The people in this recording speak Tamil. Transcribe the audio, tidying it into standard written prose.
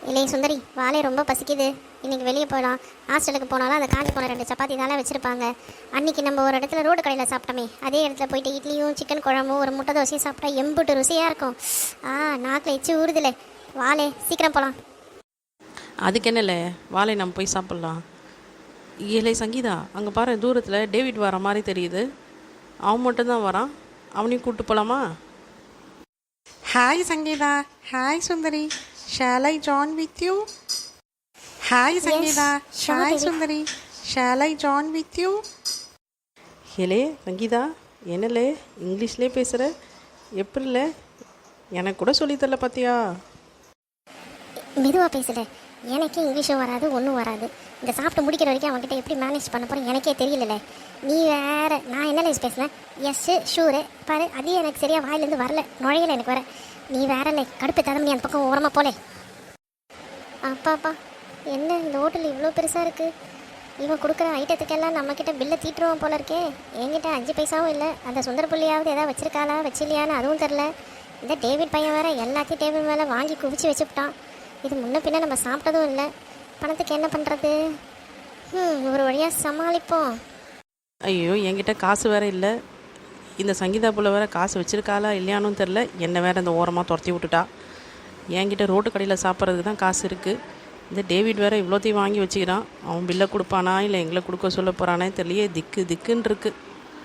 இல்லையே சுந்தரி, வாலே ரொம்ப பசிக்குது. இன்றைக்கி வெளியே போகலாம். ஹாஸ்டலுக்கு போனாலும் அந்த காஞ்சி போன 2 சப்பாத்தி தானே வச்சுருப்பாங்க. அன்றைக்கி நம்ம ஒரு இடத்துல ரோடு கடையில் சாப்பிட்டோமே, அதே இடத்துல போயிட்டு இட்லியும் சிக்கன் குழம்பும் ஒரு முட்டை தோசையும் சாப்பிட்டா எம்புட்டு ருசியாக இருக்கும். நாக்கில் எச்சு ஊறுதுலே. வாலே, சீக்கிரம் போகலாம். அதுக்கு என்னல, வாழை நம்ம போய் சாப்பிட்லாம். ஏலே சங்கீதா, அங்கே பாரு, தூரத்தில் டேவிட் வர மாதிரி தெரியுது. அவன் மட்டும்தான் வரான். அவனையும் கூப்பிட்டு போகலாமா? Hi Sangeeta, hi Sundari, shall I join with you? Hi Sangeeta, sure, hi baby. Sundari, shall I join with you? ஏலே சங்கீதா, என்னலே இங்கிலீஷ்லேயே பேசுகிற? எப்படில, எனக்கு கூட சொல்லித்தரல பார்த்தியா? மெதுவாக பேசல. எனக்கே இங்கிலீஷும் வராது, ஒன்றும் வராது. இந்த சாப்பிட்டு முடிக்கிற வரைக்கும் அவன்கிட்ட எப்படி மேனேஜ் பண்ண போகிறேன் எனக்கே தெரியல. நீ வேற, நான் என்ன லேஸ் பேசுனேன்? எஸ்ஸு ஷூரு பாரு, அதே எனக்கு சரியாக வாயிலேருந்து வரல, நுழையலை எனக்கு வர. நீ வேறலே, கடுப்பு ததம்பி அந்த பக்கம் ஓரமாக போலே. அப்பாப்பா, என்ன இந்த ஹோட்டல் இவ்வளோ பெருசாக இருக்குது? இவன் கொடுக்குற ஐட்டத்துக்கெல்லாம் நம்மக்கிட்ட பில்லை தீட்டுருவான் போல இருக்கே. என்கிட்ட 5 பைசாவும் இல்லை. அந்த சுந்தர புள்ளியாவது எதாவது வச்சிருக்காளா வச்சில்லையான்னு அதுவும் தெரில. இந்த டேவிட் பையன் வேற எல்லாத்தையும் டேபிள் மேலே வாங்கி குவிச்சு வச்சுவிட்டான். இது முன்ன பின்ன நம்ம சாப்பிட்டதும் இல்லை. பணத்துக்கு என்ன பண்ணுறது? ஒரு வழியாக சமாளிப்போம். ஐயோ, என்கிட்ட காசு வேறு இல்லை. இந்த சங்கீதா புள்ள வேறு காசு வச்சுருக்காளா இல்லையானும் தெரில. என்னை வேறு இந்த ஓரமாக துரத்தி விட்டுட்டா. என்கிட்ட ரோட்டு கடையில் சாப்பிட்றதுக்கு தான் காசு இருக்குது. இந்த டேவிட் வேறு இவ்வளோத்தையும் வாங்கி வச்சுக்கிறான். அவன் பில்லை கொடுப்பானா இல்லை எங்களை கொடுக்க சொல்ல போகிறானே தெரியலையே. திக்குன்னு இருக்குது.